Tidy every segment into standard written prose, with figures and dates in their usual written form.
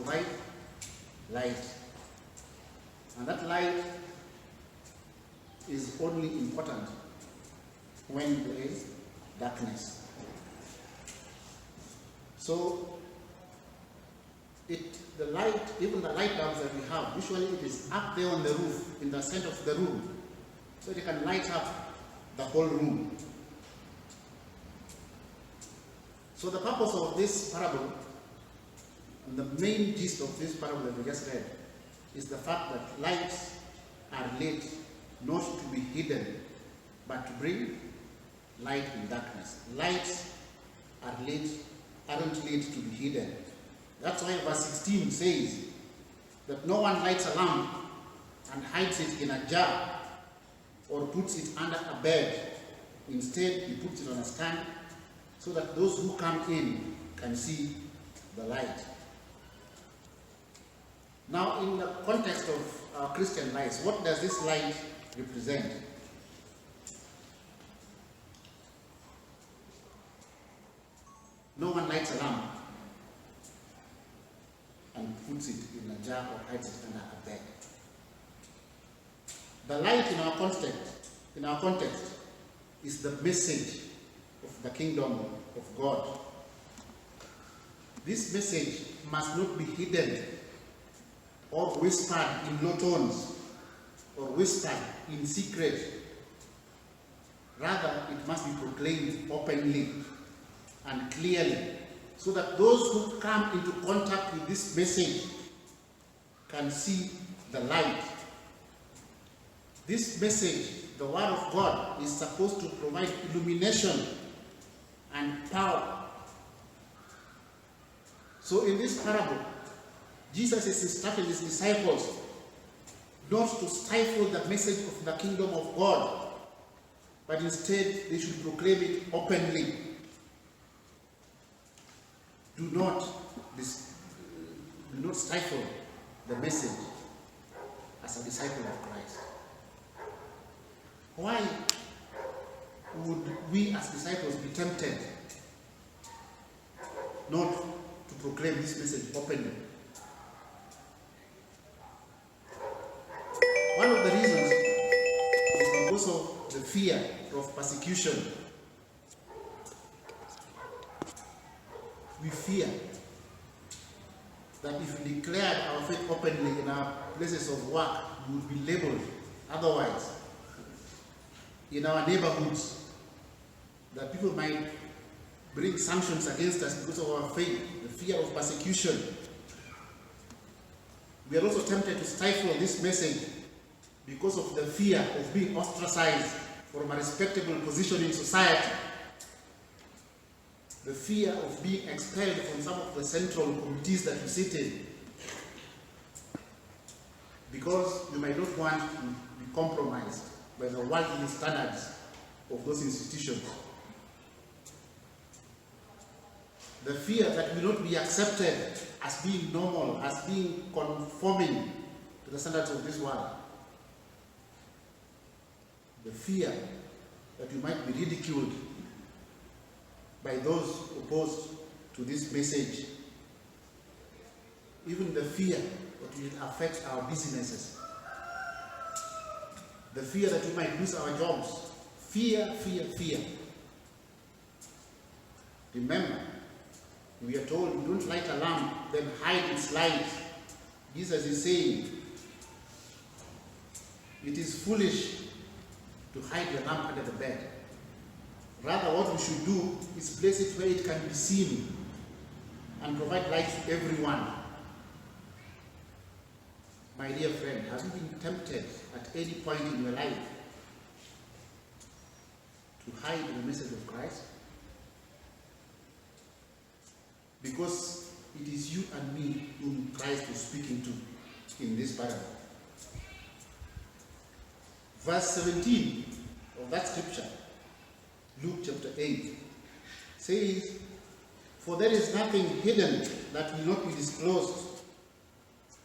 provide light. And that light is only important when there is darkness. So the light, even the light bulbs that we have, usually it is up there on the roof, in the center of the room, so it can light up the whole room. So the purpose of this parable, and the main gist of this parable that we just read, is the fact that lights are lit not to be hidden, but to bring light in darkness. Lights aren't lit to be hidden. That's why verse 16 says that no one lights a lamp and hides it in a jar or puts it under a bed. Instead, he puts it on a stand so that those who come in can see the light. Now, in the context of our Christian lives, what does this light represent? No one lights a lamp and puts it in a jar or hides it under a bed. The light in our context is the message of the kingdom of God. This message must not be hidden or whispered in low tones or whispered in secret. Rather, it must be proclaimed openly and clearly, so that those who come into contact with this message can see the light. This message, the Word of God, is supposed to provide illumination and power. So in this parable, Jesus is instructing his disciples not to stifle the message of the kingdom of God, but instead they should proclaim it openly. Do not stifle the message as a disciple of Christ. Why would we as disciples be tempted not to proclaim this message openly? One of the reasons is because of the fear of persecution. We fear that if we declared our faith openly in our places of work, we would be labeled otherwise. In our neighborhoods, that people might bring sanctions against us because of our faith, the fear of persecution. We are also tempted to stifle this message because of the fear of being ostracized from a respectable position in society. The fear of being expelled from some of the central committees that you sit in, because you might not want to be compromised by the worldly standards of those institutions. The fear that will not be accepted as being normal, as being conforming to the standards of this world. The fear that you might be ridiculed by those opposed to this message. Even the fear that it will affect our businesses. The fear that we might lose our jobs. Fear, fear, fear. Remember, we are told, you don't light a lamp, then hide its light. Jesus is saying, it is foolish to hide the lamp under the bed. Rather, what we should do is place it where it can be seen and provide light to everyone. My dear friend, have you been tempted at any point in your life to hide the message of Christ? Because it is you and me whom Christ is speaking to in this parable. Verse 17 of that scripture, Luke chapter 8, says, "For there is nothing hidden that will not be disclosed,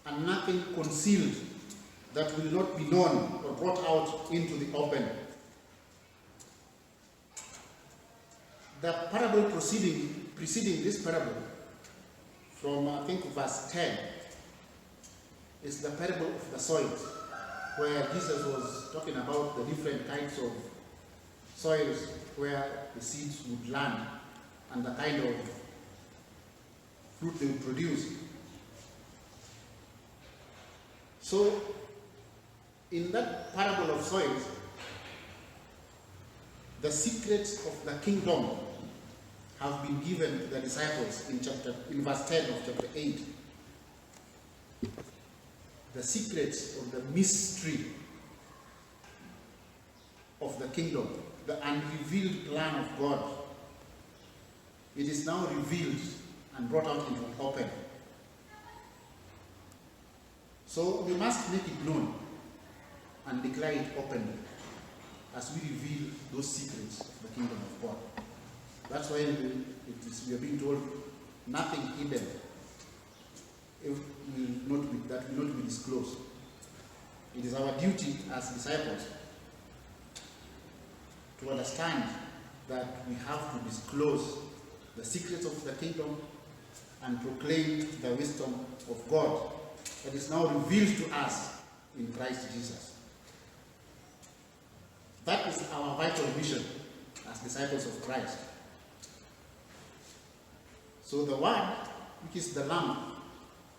and nothing concealed that will not be known or brought out into the open." The parable preceding this parable from I think verse 10, is the parable of the soils, where Jesus was talking about the different kinds of soils where the seeds would land and the kind of fruit they would produce. So, in that parable of soils, the secrets of the kingdom have been given to the disciples in verse 10 of chapter 8. The secrets of the mystery of the kingdom, the unrevealed plan of God. It is now revealed and brought out into the open. So we must make it known and declare it openly as we reveal those secrets of the kingdom of God. That's why we are being told nothing hidden will not be disclosed. It is our duty as disciples to understand that we have to disclose the secrets of the kingdom and proclaim the wisdom of God that is now revealed to us in Christ Jesus. That is our vital mission as disciples of Christ. So the word, which is the lamp,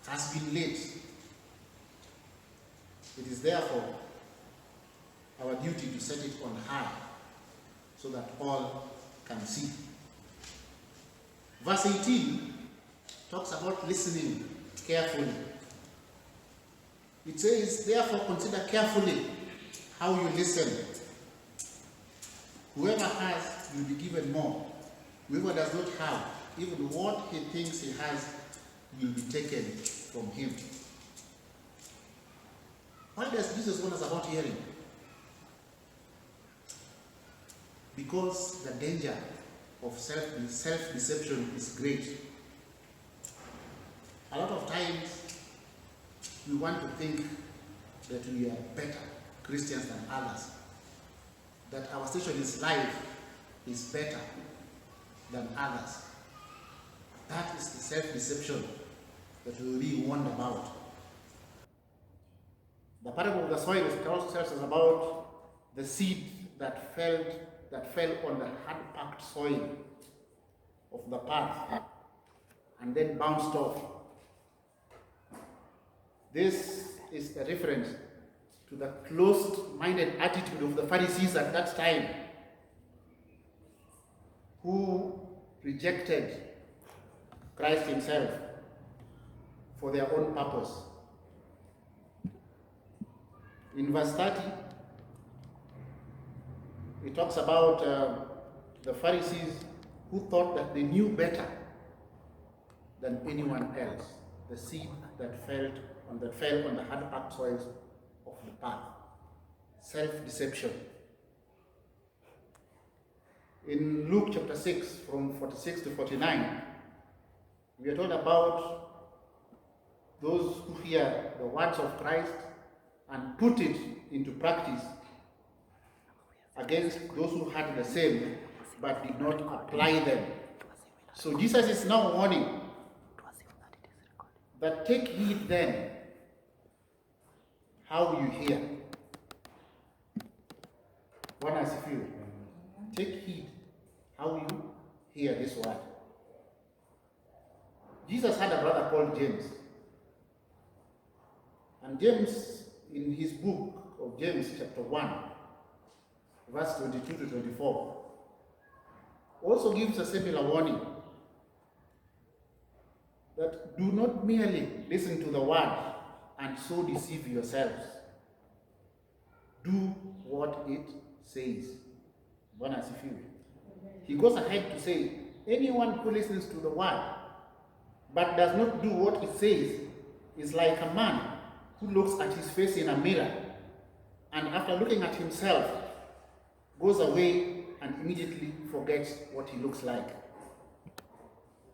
has been lit. It is therefore our duty to set it on high so that all can see. Verse 18 talks about listening carefully. It says, therefore consider carefully how you listen. Whoever has will be given more. Whoever does not have, even what he thinks he has will be taken from him. Why does Jesus warn us about hearing? Because the danger of self-deception is great. A lot of times we want to think that we are better Christians than others, that our station in life is better than others. That is the self-deception that we really warned about. The parable of the soil tells us about the seed that fell on the hard-packed soil of the path and then bounced off. This is a reference to the closed-minded attitude of the Pharisees at that time, who rejected Christ himself for their own purpose. In verse 30, it talks about the Pharisees who thought that they knew better than anyone else, the seed that fell on the hard-packed soils of the path. Self-deception. In Luke chapter 6, from 46 to 49, we are told about those who hear the words of Christ and put it into practice against those who had the same but did not apply them. So Jesus is now warning that take heed then how you hear. One has few. Take heed how you hear this word. Jesus had a brother called James. And James, in his book of James chapter 1, verse 22 to 24, also gives a similar warning that do not merely listen to the word and so deceive yourselves. Do what it says. He goes ahead to say, anyone who listens to the word but does not do what it says is like a man who looks at his face in a mirror and after looking at himself goes away and immediately forgets what he looks like.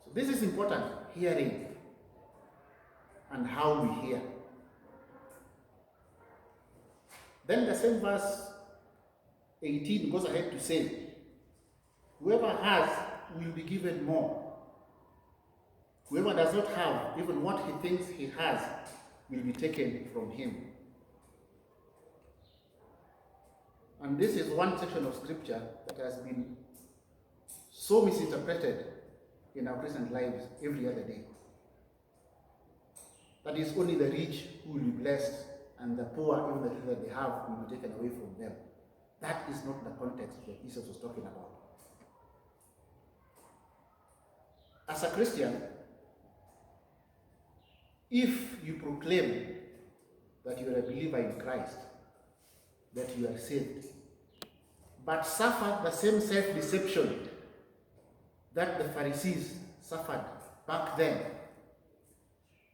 So this is important, hearing and how we hear. Then the same verse 18 goes ahead to say, whoever has will be given more. Whoever does not have, even what he thinks he has, will be taken from him. And this is one section of scripture that has been so misinterpreted in our Christian lives every other day. That is only the rich who will be blessed, and the poor, even the little that they have, will be taken away from them. That is not the context that Jesus was talking about. As a Christian, if you proclaim that you are a believer in Christ, that you are saved, but suffer the same self-deception that the Pharisees suffered back then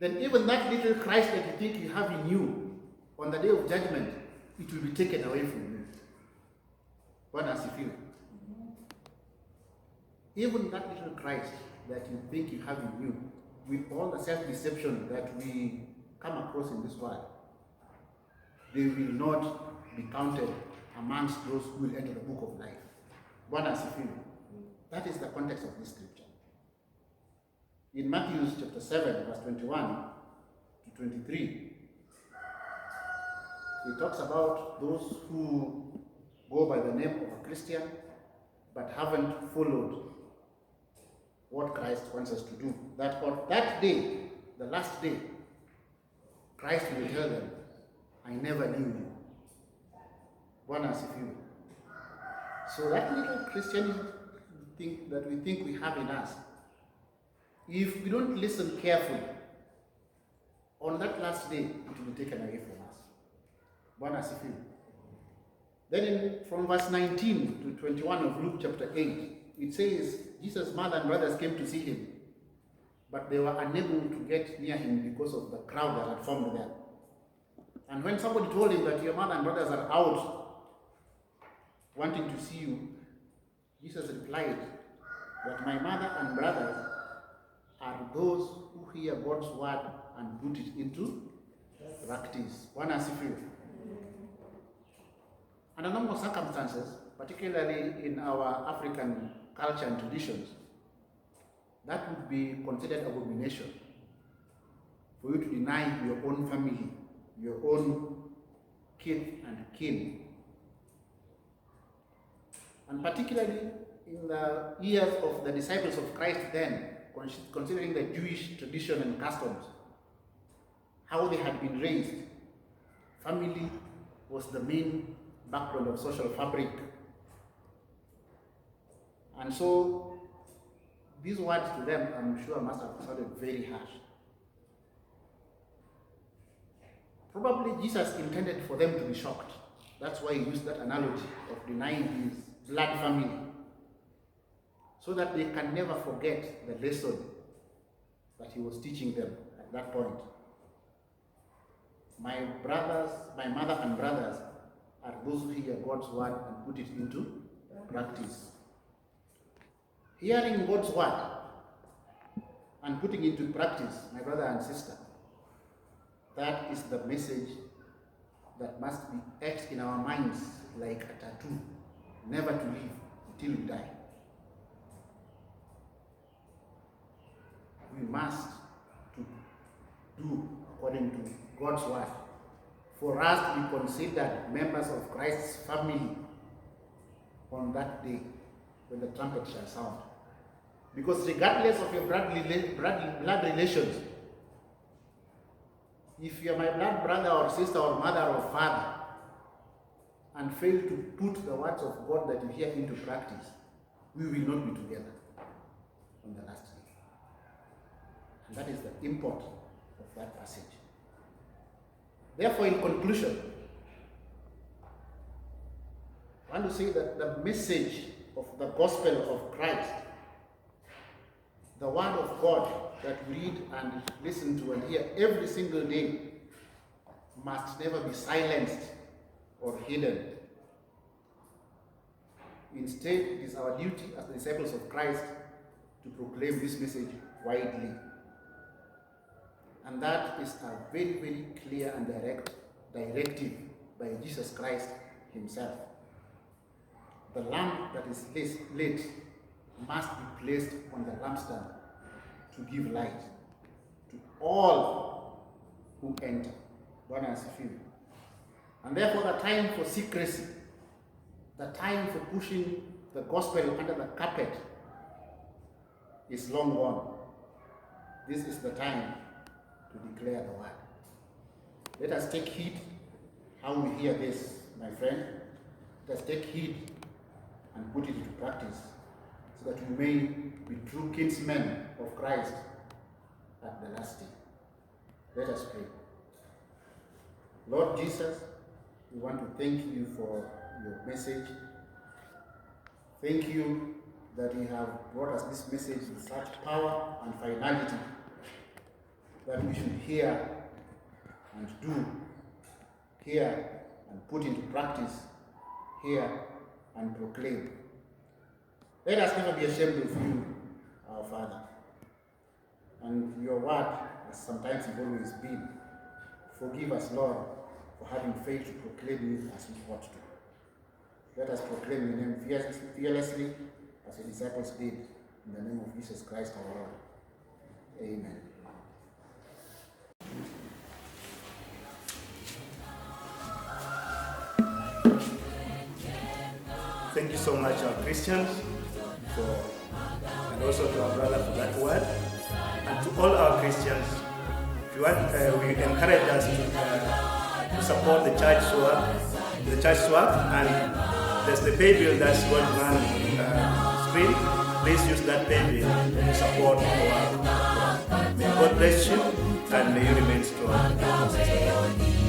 even that little Christ that you think you have in you, on the day of judgment, it will be taken away from you. What does it feel? Even that little Christ that you think you have in you, with all the self-deception that we come across in this world, they will not be counted amongst those who will enter the book of life. What does it feel? That is the context of this scripture. In Matthew chapter 7, verse 21 to 23, he talks about those who go by the name of a Christian but haven't followed what Christ wants us to do. That on that day, the last day, Christ will tell them, I never knew you. One as if you. So that little Christian thing that we think we have in us, if we don't listen carefully, on that last day, it will be taken away from us. One as if you. Then from verse 19 to 21 of Luke chapter 8, it says, Jesus' mother and brothers came to see him, but they were unable to get near him because of the crowd that had formed there. And when somebody told him that your mother and brothers are out wanting to see you, Jesus replied that my mother and brothers are those who hear God's word and put it into practice. One as if you. Under normal circumstances, particularly in our African culture and traditions, that would be considered abomination for you to deny your own family, your own kith and kin. And particularly in the years of the disciples of Christ then, considering the Jewish tradition and customs, how they had been raised, family was the main background of social fabric. And so these words to them, I'm sure, must have sounded very harsh. Probably Jesus intended for them to be shocked. That's why he used that analogy of denying his blood family, so that they can never forget the lesson that he was teaching them at that point. My mother and brothers are those who hear God's word and put it into practice. Hearing God's word and putting it into practice, my brother and sister, that is the message that must be etched in our minds like a tattoo, never to leave until we die. We must to do according to God's word for us to be considered members of Christ's family on that day when the trumpet shall sound. Because regardless of your blood relations, if you are my blood brother or sister or mother or father and fail to put the words of God that you hear into practice, we will not be together on the last day. And that is the import of that passage. Therefore, in conclusion, I want to say that the message of the gospel of Christ, the word of God that we read and listen to and hear every single day, must never be silenced or hidden. Instead, it is our duty as the disciples of Christ to proclaim this message widely. And that is a very, very clear and direct directive by Jesus Christ himself. The lamp that is lit must be placed on the lampstand to give light to all who enter. Bwana asifiwe. And therefore the time for secrecy, the time for pushing the gospel under the carpet is long gone. This is the time to declare the word. Let us take heed how we hear this, my friend. Let us take heed and put it into practice so that we may be true kinsmen of Christ at the last day. Let us pray. Lord Jesus, we want to thank you for your message. Thank you that you have brought us this message with such power and finality that we should hear and do, hear and put into practice, hear and proclaim. Let us never be ashamed of you, our Father. And your word, as sometimes you've always been, forgive us, Lord, for having failed to proclaim you as we ought to. Let us proclaim your name fearlessly, as the disciples did, in the name of Jesus Christ our Lord. Amen. Thank you so much, our Christians, and also to our brother for that word. And to all our Christians, if you want, we encourage us to support the church's work, and there's the pay bill that's going to run on screen. Please use that pay bill to support our work. May God bless you, and may you remain strong.